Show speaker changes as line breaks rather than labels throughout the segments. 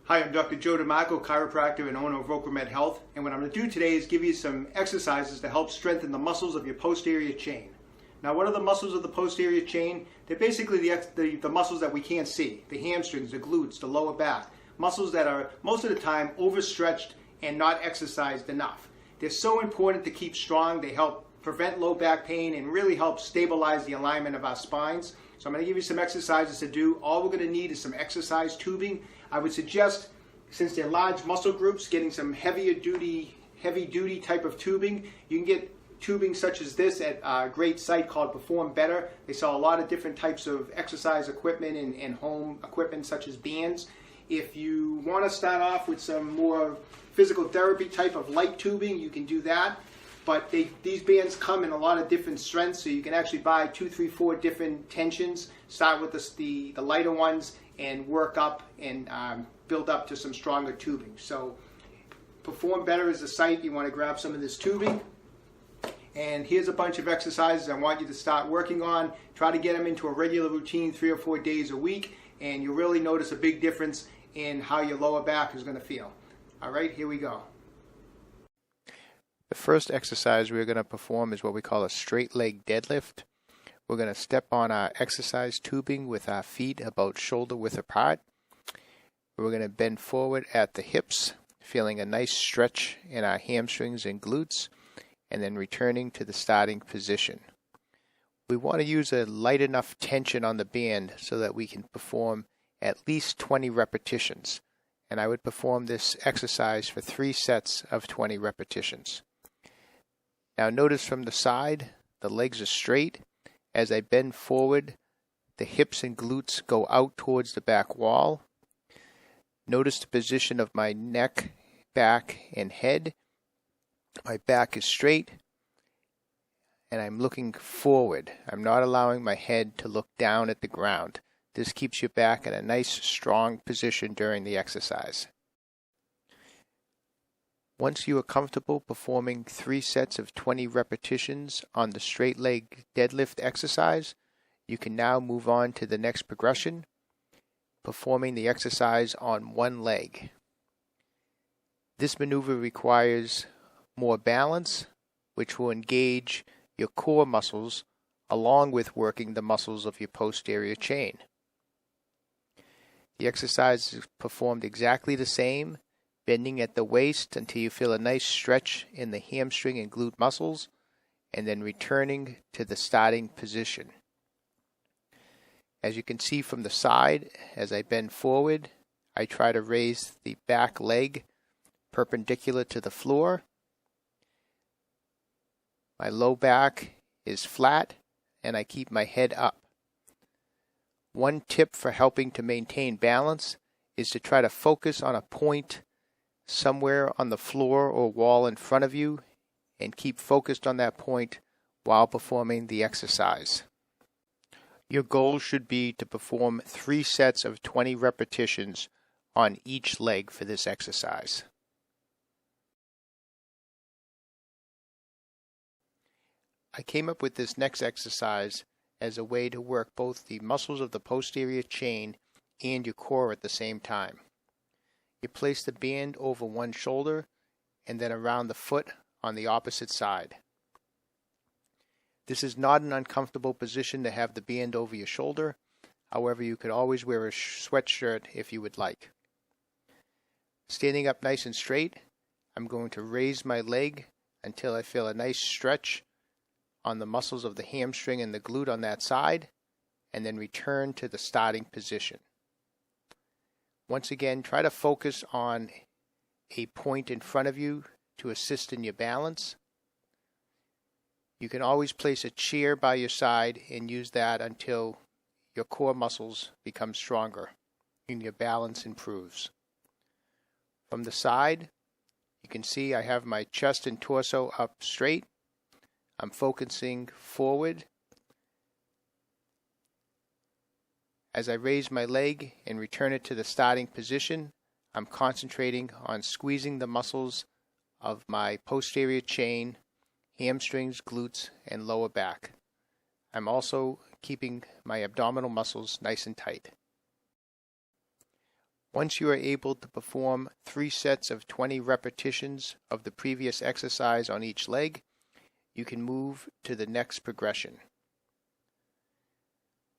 Hi, I'm Dr. Joe DeMarco, chiropractor and owner of Rokermed Health, and what I'm going to do today is give you some exercises to help strengthen the muscles of your posterior chain. Now, what are the muscles of the posterior chain? They're basically the muscles that we can't see, the hamstrings, the glutes, the lower back, muscles that are most of the time overstretched and not exercised enough. They're so important to keep strong. They help prevent low back pain and really help stabilize the alignment of our spines. So I'm going to give you some exercises to do. All we're going to need is some exercise tubing. I would suggest, since they're large muscle groups, getting some heavy duty type of tubing. You can get tubing such as this at a great site called Perform Better. They sell a lot of different types of exercise equipment and home equipment such as bands. If you want to start off with some more physical therapy type of light tubing, you can do that. But these bands come in a lot of different strengths, so you can actually buy 2, 3, 4 different tensions. Start with the lighter ones and work up and build up to some stronger tubing. So Perform Better is the site. You want to grab some of this tubing. And here's a bunch of exercises I want you to start working on. Try to get them into a regular routine 3 or 4 days a week, and you'll really notice a big difference in how your lower back is going to feel. All right, here we go.
The first exercise we're going to perform is what we call a straight leg deadlift. We're going to step on our exercise tubing with our feet about shoulder width apart. We're going to bend forward at the hips, feeling a nice stretch in our hamstrings and glutes, and then returning to the starting position. We want to use a light enough tension on the band so that we can perform at least 20 repetitions. And I would perform this exercise for 3 sets of 20 repetitions. Now notice from the side, the legs are straight. As I bend forward, the hips and glutes go out towards the back wall. Notice the position of my neck, back, and head. My back is straight, and I'm looking forward. I'm not allowing my head to look down at the ground. This keeps your back in a nice, strong position during the exercise. Once you are comfortable performing 3 sets of 20 repetitions on the straight leg deadlift exercise, you can now move on to the next progression, performing the exercise on one leg. This maneuver requires more balance, which will engage your core muscles along with working the muscles of your posterior chain. The exercise is performed exactly the same, bending at the waist until you feel a nice stretch in the hamstring and glute muscles, and then returning to the starting position. As you can see from the side, as I bend forward, I try to raise the back leg perpendicular to the floor. My low back is flat, and I keep my head up. One tip for helping to maintain balance is to try to focus on a point somewhere on the floor or wall in front of you and keep focused on that point while performing the exercise. Your goal should be to perform 3 sets of 20 repetitions on each leg for this exercise. I came up with this next exercise as a way to work both the muscles of the posterior chain and your core at the same time. You place the band over one shoulder and then around the foot on the opposite side. This is not an uncomfortable position to have the band over your shoulder. However, you could always wear a sweatshirt if you would like. Standing up nice and straight, I'm going to raise my leg until I feel a nice stretch on the muscles of the hamstring and the glute on that side, and then return to the starting position. Once again, try to focus on a point in front of you to assist in your balance. You can always place a chair by your side and use that until your core muscles become stronger and your balance improves. From the side, you can see I have my chest and torso up straight. I'm focusing forward. As I raise my leg and return it to the starting position, I'm concentrating on squeezing the muscles of my posterior chain, hamstrings, glutes, and lower back. I'm also keeping my abdominal muscles nice and tight. Once you are able to perform 3 sets of 20 repetitions of the previous exercise on each leg, you can move to the next progression.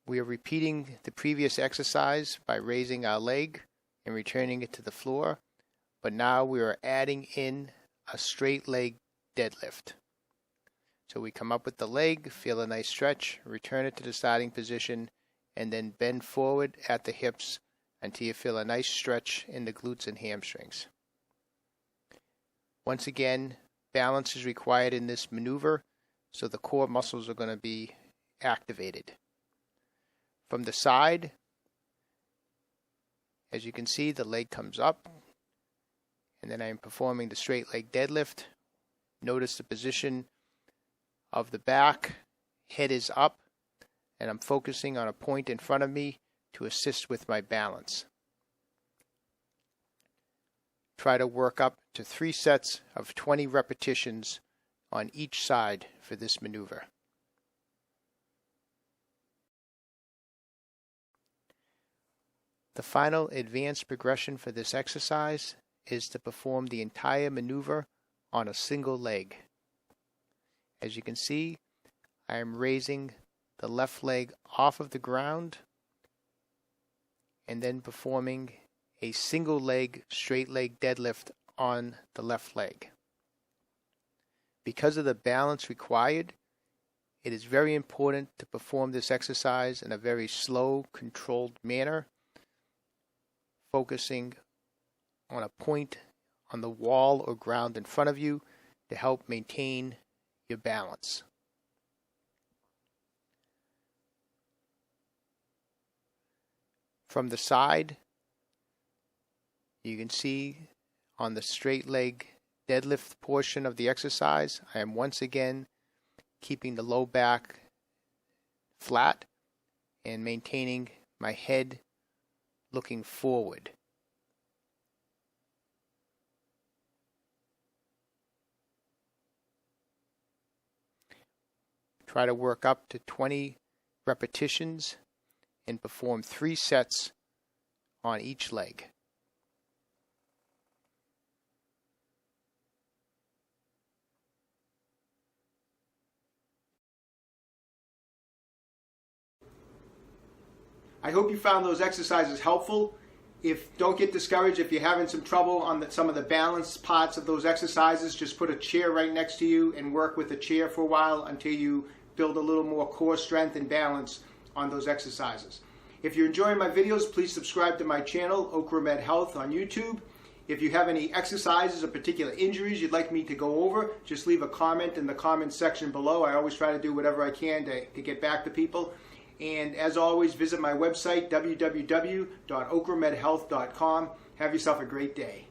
We are repeating the previous exercise by raising our leg and returning it to the floor, but now we are adding in a straight leg deadlift. So we come up with the leg, feel a nice stretch, return it to the starting position, and then bend forward at the hips until you feel a nice stretch in the glutes and hamstrings. Once again, balance is required in this maneuver, so the core muscles are going to be activated. From the side, as you can see, the leg comes up, and then I'm performing the straight leg deadlift. Notice the position of the back, head is up, and I'm focusing on a point in front of me to assist with my balance. Try to work up to 3 sets of 20 repetitions on each side for this maneuver. The final advanced progression for this exercise is to perform the entire maneuver on a single leg. As you can see, I am raising the left leg off of the ground and then performing a single leg straight leg deadlift on the left leg. Because of the balance required, it is very important to perform this exercise in a very slow, controlled manner, focusing on a point on the wall or ground in front of you to help maintain your balance. From the side, you can see on the straight leg deadlift portion of the exercise, I am once again keeping the low back flat and maintaining my head looking forward. Try to work up to 20 repetitions and perform 3 sets on each leg.
I hope you found those exercises helpful. Don't get discouraged if you're having some trouble on some of the balance parts of those exercises. Just put a chair right next to you and work with the chair for a while until you build a little more core strength and balance on those exercises. If you're enjoying my videos, please subscribe to my channel, Okra Med Health, on YouTube. If you have any exercises or particular injuries you'd like me to go over, just leave a comment in the comment section below. I always try to do whatever I can to get back to people. And as always, visit my website, www.okramedhealth.com. Have yourself a great day.